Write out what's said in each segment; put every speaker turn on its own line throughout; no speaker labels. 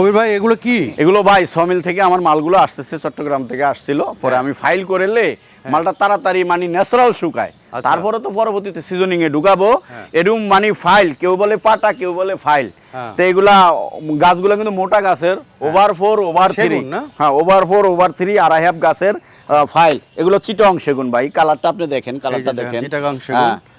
কবির ভাই এগুলো কি?
এগুলো ভাই সমিল থেকে আমার মালগুলো আসতেছে, চট্টগ্রাম থেকে আসছিল, পরে আমি ফাইল করলে মালটা তাড়াতাড়ি মানে ন্যাচারাল শুকায়, তারপরে তো পরবর্তীতে সিজনিং এ ঢুকাবো। এরকম মানে ফাইল, কেউ বলে পাটা, কেউ বলে ফাইল। তো এগুলা গাছগুলো কিন্তু মোটা গাছের, ওভার 4 ওভার 3, হ্যাঁ ওভার 4 ওভার 3 2.5 গাছের ফাইল। এগুলো চিটং সেগুন ভাই, কালারটা আপনি দেখেন, কালারটা দেখেন,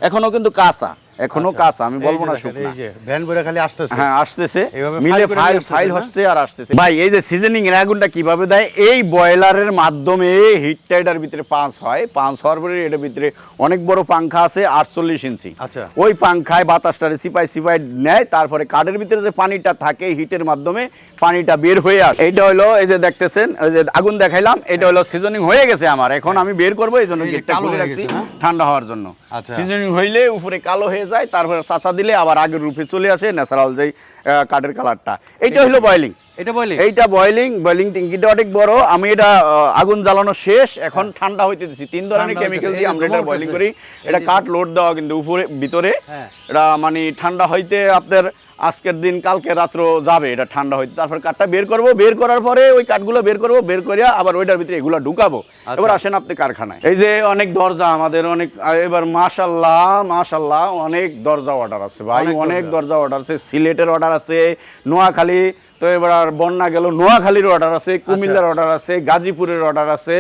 এখনো কিন্তু কাঁচা, এখনো কাঁচা, আমি বলবো না শুকনা।
এই যে ভ্যান বইরা খালি আসতেছে,
হ্যাঁ আসতেছে, মিলে ফাইল ফাইল হচ্ছে আর আসতেছে। ভাই এই যে সিজনিং এর আগুনটা কিভাবে দেয়, এই বয়লারের মাধ্যমে হিটটা এটার ভিতরে পাঁচ হয়, পাঁচ হওয়ার পরে এটার ভিতরে অনেক বড় পাংখা আছে 48 ইঞ্চি।
আচ্ছা,
ওই পাংখায় বাতাসটারে সিপাই সিপাই নেয়, তারপরে কাঠের ভিতরে যে পানিটা থাকে হিটের মাধ্যমে পানিটা বের হয়ে আসে। এইটা হলো এই যে দেখতেছেন, ওই যে আগুন দেখাইলাম, এটা হলো সিজনিং হয়ে গেছে আমার, এখন আমি বের করবো, এই জন্য গেটটা খুলে রাখছি ঠান্ডা হওয়ার জন্য। সিজনিং হইলে উপরে কালো হয়ে যায়, তারপরে চাচা দিলে আবার আগের রূপে চলে আসে ন্যাচারাল যেই কাঠের কালারটা। এইটা হলো বয়লিং, এইটা বয়লিং ট্যাঙ্কিটা অনেক বড়। আমি এটা আগুন জ্বালানো শেষ, এখন ঠান্ডা হইতে দিচ্ছি। 3 ধরনের কেমিক্যাল দিয়ে আমরা এটা বয়লিং করি। এটা কাঠ লোড দেওয়া কিন্তু উপরে ভিতরে, এটা মানে ঠান্ডা হইতে আপনার আজকের দিন কালকে রাত্র যাবে এটা ঠান্ডা হইতে। তারপর কাঠটা বের করব, বের করার পরে ওই কাঠগুলো বের করব, বের করিয়া আবার ওইটার ভিতরে এগুলো ঢুকাবো। এবার আসেন আপনি কারখানায়। এই যে অনেক দরজা আমাদের অনেক, এবার মাশাআল্লাহ মাশাআল্লাহ অনেক দরজা অর্ডার আছে ভাই, অনেক দরজা অর্ডার আছে। সিলেটের অর্ডার আছে, নোয়াখালী, তো এবার আর বন্যা গেল, নোয়াখালীর অর্ডার আছে, কুমিল্লার অর্ডার আছে, গাজীপুরের অর্ডার আছে,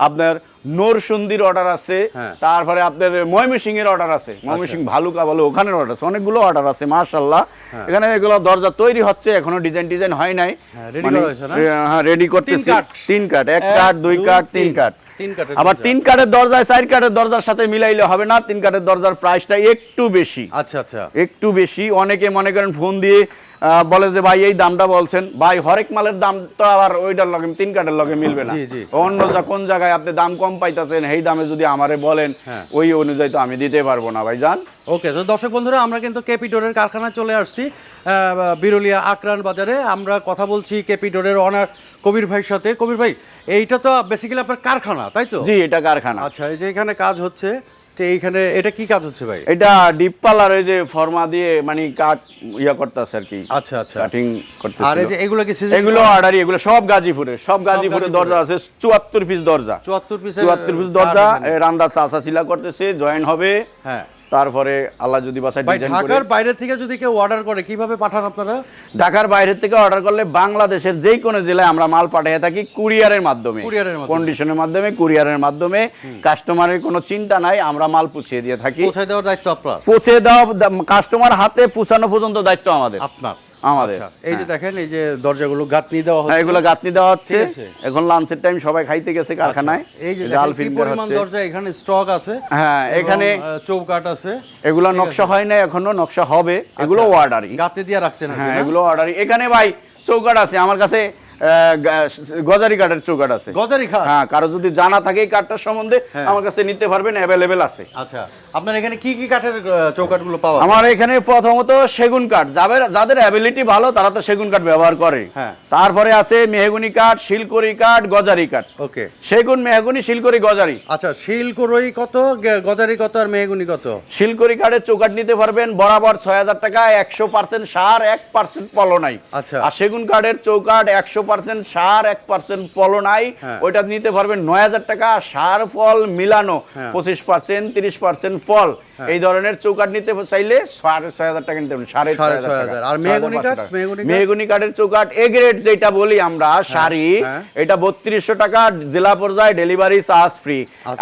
আপনার নরসুন্দির অর্ডার আছে, তারপরে আপনার ময়মনসিংহ এর অর্ডার আছে, ময়মনসিংহ ভালুকা বলে ওখানের অর্ডার আছে, অনেকগুলো অর্ডার আছে মাশাআল্লাহ। এখানে এগুলো দরজা তৈরি হচ্ছে, এখনো ডিজাইন হয় নাই, হ্যাঁ রেডি করতেছি। 3 কাঠ, 1 কাঠ, 2 কাঠ, 3 কাঠ। আবার 3 কাঠের দরজায় 4 কাঠের দরজার সাথে মিলাইলে হবে না, 3 কাঠের দরজার প্রাইসটা একটু বেশি।
আচ্ছা আচ্ছা, একটু
বেশি। অনেকে মনে করেন ফোন দিয়ে বলে যে ভাই এই দামটা বলছেন, ভাই হরেক মালের দাম তো আবার ওইটার লগে 3 কাঠের লগে মিলবে না। অন্য কোন জায়গায় আপনি দাম কম পাইতেছেন, এই দামে যদি আমারে বলেন ওই অনুযায়ী তো আমি দিতে পারবো না ভাই জান।
ওকে, তো দর্শক বন্ধুরা আমরা কিন্তু কেপি ডোরের কারখানায় চলে আসছি, বিরুলিয়া আকরান বাজারে। আমরা কথা বলছি কেপি ডোরের অনার কবির ভাইয়ের সাথে। কবির ভাই, এইটা তো বেসিক্যালি আপনার কারখানা, তাই তো?
জি, এটা কারখানা।
আচ্ছা, এই যে এখানে কাজ হচ্ছে, তো এইখানে এটা কি কাজ হচ্ছে ভাই?
এটা ডিপ পার্লার, এই যে ফর্মা দিয়ে মানে কাট ইয়া করতেছে আর কি।
আচ্ছা আচ্ছা,
কাটিং করতেছে।
আর এই যে এগুলো কি
এগুলো অর্ডারি, এগুলো সব গাজীপুরের, সব গাজীপুরের দরজা আছে 74 পিস দরজা,
74 পিস
দরজা। রান্দা চাচা চিলা করতেছে, জয়েন হবে। হ্যাঁ, তারপরে আল্লাহ যদি বাসায় ডিজাইন করে।
ঢাকার বাইরে থেকে যদি কেউ অর্ডার করে কিভাবে পাঠান আপনারা?
ঢাকার বাইরে থেকে অর্ডার করলে বাংলাদেশের যেই কোনো জেলায় আমরা মাল পাঠিয়ে থাকি কুরিয়ারের মাধ্যমে, কন্ডিশনের মাধ্যমে, কুরিয়ারের মাধ্যমে। কাস্টমারের কোনো চিন্তা নাই, আমরা মাল পৌঁছে দিয়ে থাকি।
পৌঁছে দেওয়ার দায়িত্ব আপনার? পৌঁছে
দেওয়া কাস্টমার হাতে পৌঁছানো পর্যন্ত দায়িত্ব আমাদের,
আপনার
আমাদের।
এই যে দেখেন, এই যে দরজাগুলো গাঁথনি দেওয়া হচ্ছে,
এগুলো গাঁথনি দেওয়া হচ্ছে। এখন লাঞ্চের টাইম, সবাই খাইতে গেছে কারখানায়।
এই যে জাল ফিঙ্গার হচ্ছে, দরজা এখানে স্টক আছে।
হ্যাঁ, এখানে
চৌকাঠ আছে।
এগুলো নকশা হয় না এখনো, নকশা হবে। এগুলো অর্ডারি,
গাঁথনি দিয়ে রাখছেন?
হ্যাঁ, এগুলো অর্ডারি। এখানে ভাই চৌকাঠ আছে আমার কাছে, গজারি কাঠের চৌকাঠ আছে।
গজারি কাঠ? হ্যাঁ,
কারো যদি জানা থাকে এই কাঠটার সম্বন্ধে আমার কাছে নিতে পারবেন, অ্যাভেলেবেল আছে।
আচ্ছা, আপনার এখানে কি কি কাঠের চৌকাঠগুলো পাওয়া যায়?
আমার এখানে প্রথমত সেগুন কাঠ, যাদের অ্যাবিলিটি ভালো তারা তো সেগুন কাঠ ব্যবহার করে। তারপরে আছে মেহগনি কাঠ, শিলকড়ি কাঠ, গজারি কাঠ।
ওকে,
সেগুন, মেহগনি, শিলকড়ি, গজারি।
আচ্ছা, শিলকড়ি কত, গজারি কত, আর মেহগনি কত?
শিলকড়ি কাঠের চৌকাঠ নিতে পারবেন বরাবর 6000 টাকা, 100% সার, 1% পলনাই।
আচ্ছা,
আর সেগুন কাঠের চৌকাঠ 100% সার, 1% পলনাই, ওইটা নিতে পারবেন 9000 টাকা। সার ফল মিলানো 25%, 30% ফল। এই ধরনের চৌকাঠ নিতে চাইলে 6500 টাকা নিতে পারবেন, 6500 টাকা।
আর মেহগনি কাঠ?
মেহগনি কাঠের চৌকাঠ এ গ্রেড যেটা বলি আমরা শাড়ি, এটা 3200 টাকা, জেলা পর্যায়ে ডেলিভারি চার্জ ফ্রি।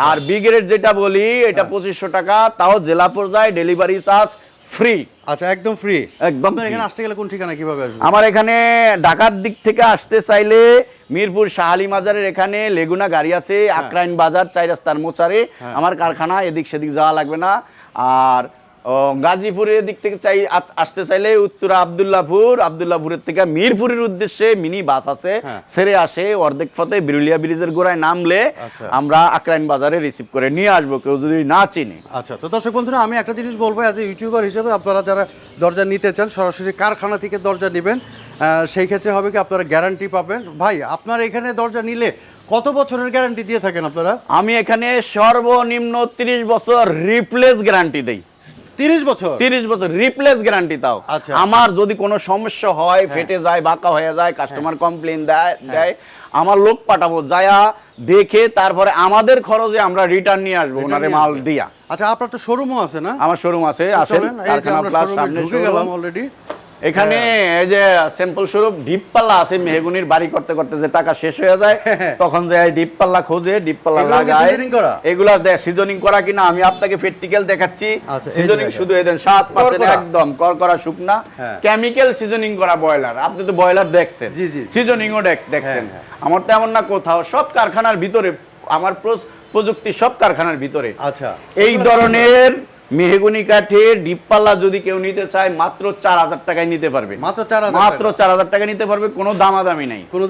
আর বি গ্রেড যেটা বলি এটা 2500 টাকা, তাও জেলা পর্যায়ে ডেলিভারি চার্জ ফ্রি।
আচ্ছা, একদম ফ্রি, একদম। এখানে আসতে গেলে কোন ঠিকানা, কিভাবে আসবে?
আমার এখানে ঢাকার দিক থেকে আসতে চাইলে মিরপুর শাহালি মাজারের এখানে লেগুনা গাড়ি আছে, আকরাইন বাজার 4 রাস্তার মোচারে আমার কারখানা, এদিক সেদিক যাওয়া লাগবে না। আর গাজীপুরের দিক থেকে আসতে চাইলে উত্তরা আব্দুল্লাহপুরের থেকে মিরপুরের উদ্দেশ্যে মিনি বাস আছে, ছেড়ে আসে অর্ধেক পথে বিরুলিয়া ব্রিজের গোড়ায় নামলে আমরা আকরাইন বাজারে রিসিভ করে নিয়ে আসবো, কেউ যদি না চিনে।
আচ্ছা, তো দর্শক বন্ধুরা আমি একটা জিনিস বলবো, অ্যাজ এ ইউটিউবার হিসেবে আপনারা যারা দরজা নিতে চান, সরাসরি কারখানা থেকে দরজা নেবেন, সেই ক্ষেত্রে হবে কি আপনারা গ্যারান্টি পাবেন। ভাই, আপনার এখানে দরজা নিলে কত বছরের গ্যারান্টি দিয়ে থাকেন আপনারা?
আমি এখানে সর্বনিম্ন 30 বছর রিপ্লেস গ্যারান্টি দেই।
30 বছর
30 বছর রিপ্লেস গ্যারান্টি তাও।
আচ্ছা।
আমার যদি কোনো সমস্যা হয়, ফেটে যায়, বাঁকা হয়ে যায়, কাস্টমার কমপ্লেইন দেয়, আমার লোক পাঠাবো, যায়া দেখে তারপরে আমাদের খরচে আমরা রিটার্ন নিয়ে আসবো ওনারে মাল দিয়া।
আচ্ছা, আপনার তো শোরুমও আছে না?
আমার শোরুম আছে, আসেন কারখানা প্লাস সামনে
ঢুকে গেলাম অলরেডি।
এখানে এই যে সিম্পল স্বরূপ ডিপ পাল্লা আছে, মেহগুনির বাড়ি করতে করতে যে টাকা শেষ হয়ে যায় তখন যে ডিপ পাল্লা খোঁজে, ডিপ পাল্লা লাগায়। এগুলা সিজনিং করা কিনা আমি আপনাকে প্র্যাকটিক্যাল দেখাচ্ছি। সিজনিং শুধু এদেন 7% একদম করকরা শুকনা, কেমিক্যাল সিজনিং করা বয়লার। আপনি তো বয়লার দেখছেন, সিজনিংও দেখছেন। আমার তো এমন না কোথাও, সব কারখানার ভিতরে আমার প্রযুক্তি সব কারখানার ভিতরে।
আচ্ছা,
এই ধরনের মেহগনি কাঠের ডিপ পাল্লা যদি কেউ নিতে চায় মাত্র 4000 টাকায় নিতে পারবে। মাত্র 4000 টাকা নিতে পারবে, কোনো দামাদামি নাই, কোনো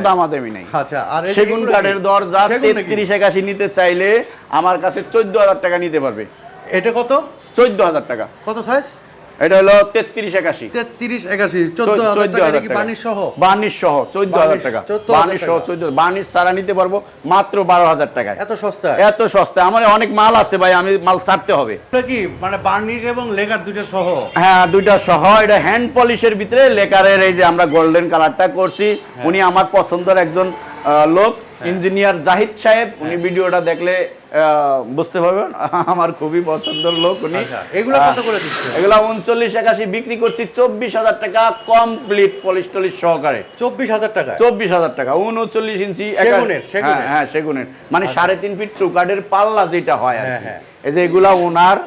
দামাদামি নাই।
আচ্ছা, আর
সেগুন কাঠের দরজা 3381 নিতে চাইলে আমার কাছে 14000 টাকা নিতে পারবে।
এটা কত?
14000 টাকা।
কত সাইজ?
এটা হলো 3381।
14000 কি বার্নিশ সহ?
বার্নিশ সহ 14000 টাকা। বার্নিশ সহ 14, বার্নিশ ছাড়া নিতে পারবো মাত্র 12000 টাকায়।
এত সস্তা?
এত সস্তা। আমার অনেক মাল আছে ভাই, আমি মাল ছাড়তে হবে।
এটা কি মানে বার্নিশ এবং লেকার দুইটা সহ?
হ্যাঁ, দুইটা সহ। এটা হ্যান্ড পলিশের ভিতরে লেকারের এই যে আমরা গোল্ডেন কালারটা করছি। উনি আমার পছন্দের একজন লোক, ইঞ্জিনিয়ার জাহিদ সাহেব। উনি ভিডিওটা দেখলে বুঝতে পারবেন, আমার খুবই পছন্দের লোক উনি।
এগুলো কত করে দিচ্ছেন?
এগুলো 3981 বিক্রি করছি 24000 টাকা কমপ্লিট পলিশ টলিশ সহকারে।
24000 টাকা?
24000 টাকা। 39 ইঞ্চি হ্যাঁ সেগুনের, মানে 3.5 ফিট চৌকাঠের পাল্লা যেটা হয় আর কি। এই যে এগুলা ওনার,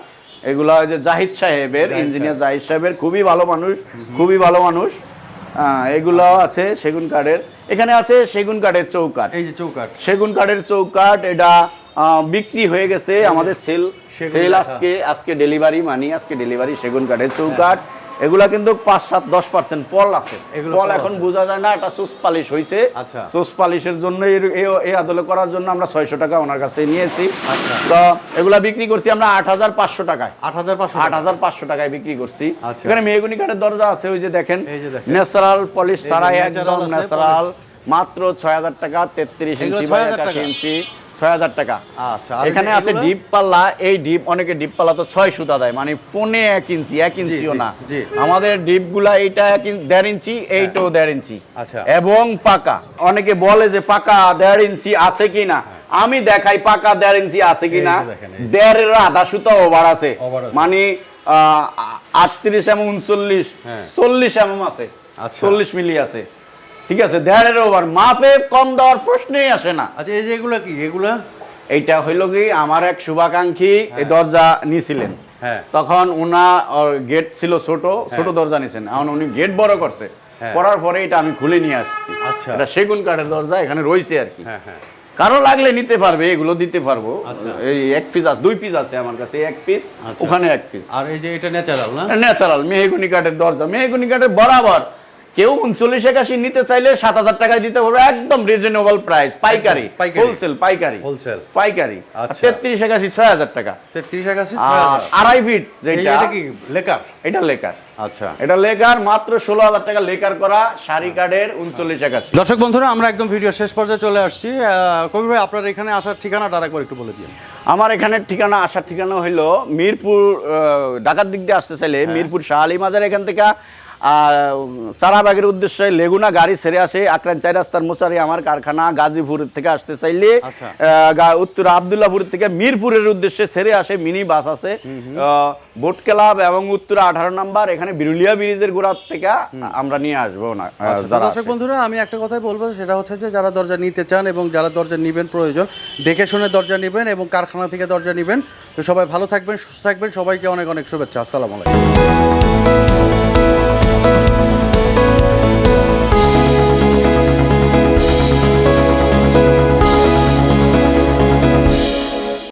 এগুলা যে জাহিদ সাহেবের, ইঞ্জিনিয়ার জাহিদ সাহেবের, খুবই ভালো মানুষ, খুবই ভালো মানুষ। এগুলো আছে সেগুন কাঠের। এখানে আছে সেগুন কাঠের চৌকাঠ।
এই যে চৌকাঠ,
সেগুন কাঠের চৌকাঠ, এটা বিক্রি হয়ে গেছে আমাদের সেল আজকে ডেলিভারি, আজকে ডেলিভারি সেগুন কাঠের চৌকাঠ। এগুলা কিন্তু 5-7-10% পল আছে। পল এখন বোঝা যায় না, এটা সুস পালিশ হয়েছে। সুস পালিশের জন্য এই আদলে করার জন্য আমরা 600 টাকা ওনার কাছ থেকে নিয়েছি। তো এগুলা বিক্রি করছি আমরা 8500 টাকায়। 8500 টাকায় বিক্রি করছি। এখানে মেহগনি কাঠের দরজা আছে, ওই যে দেখেন, ন্যাচারাল পলিশ ছাড়া, একদম ন্যাচারাল, মাত্র 6000 টাকা। 33 ইঞ্চি বাই 81 ইঞ্চি, 6000 টাকা। আচ্ছা, এখানে আছে ডিপ পাল্লা। এই ডিপ, অনেকে ডিপ পাল্লা তো 6 সুতা দেয়, মানে 1 ইঞ্চি, 1 ইঞ্চিও না। আমাদের ডিপ গুলা এইটা 1.5 ইঞ্চি, এইটাও 1.5 ইঞ্চি এবং পাকা। অনেকে বলে যে পাকা 1.5 ইঞ্চি আছে কিনা, আমি দেখাই পাকা 1.5 ইঞ্চি আছে কিনা। 1.5 আধা সুতা ওভার আছে, মানে 38 এবং 39, 40 mm আছে, 40 মিলি আছে। ঠিক আছে, 1.5 ওভার, মাপে কম দেওয়ার প্রশ্নই আসে না।
আচ্ছা, এই যে এগুলা কি? এগুলা
এইটা হইল কি, আমার এক শুভাকাঙ্ক্ষী এই দরজা নিয়েছিলেন, তখন ওনার গেট ছিল ছোট দরজা নিয়েছেন, এখন উনি গেট বড় করছে, করার পরে এটা আমি খুলে নিয়ে আসছি। এটা সেগুন কাঠের দরজা এখানে রয়েছে আর কি। কারো লাগলে নিতে পারবে, এগুলো দিতে পারবো। এই 1 পিস আছে, 2 পিস আছে আমার কাছে, 1 পিস, ওখানে 1 পিস।
আর এই যে এটা ন্যাচারাল না?
ন্যাচারাল মেহগনি কাঠের দরজা, মেহগনি কাঠের বরাবর। কেউ 3981 নিতে চাইলে 7000 টাকায় দিতে পারবে, একদম রিজনেবল প্রাইস, পাইকারি, হোলসেল, পাইকারি। 3381 6000 টাকা।
3381
2.5 ফিট যেটা,
এটা কি লেকার?
এটা লেকার।
আচ্ছা,
এটা লেকার, মাত্র 16000 টাকা লেকার করা শাড়ি কাঠের 3981।
দর্শক বন্ধুরা, আমরা একদম ভিডিও শেষ পর্যায়ে চলে আসছি। কবির ভাই, আপনার এখানে আসার ঠিকানাটা আরেকবার একটু বলে দিন।
আমার এখানে ঠিকানা, আসার ঠিকানা হইলো মিরপুর, ঢাকার দিক দিয়ে আসতে চাইলে মিরপুর শাহ আলী মাজার, এখান থেকে চারাবাগের উদ্দেশ্যে লেগুনা গাড়ি ছেড়ে আসে, আকরান 4 রাস্তার মোচারি আমার কারখানা। গাজীপুর থেকে আসতে চাইলে উত্তর আব্দুল্লাহপুর থেকে মিরপুরের উদ্দেশ্যে ছেড়ে আসে মিনি বাস আছে, বোট ক্লাব এবং উত্তর 18 নাম্বার, এখানে বিরুলিয়া ব্রিজের গোড়া থেকে আমরা নিয়ে আসবো না।
দর্শক বন্ধুরা, আমি একটা কথাই বলবো, সেটা হচ্ছে যে যারা দরজা নিতে চান এবং যারা দরজা নিবেন, প্রয়োজন দেখে শুনে দরজা নিবেন এবং কারখানা থেকে দরজা নিবেন। তো সবাই ভালো থাকবেন, সুস্থ থাকবেন, সবাইকে অনেক অনেক শুভেচ্ছা। আসসালামু আলাইকুম।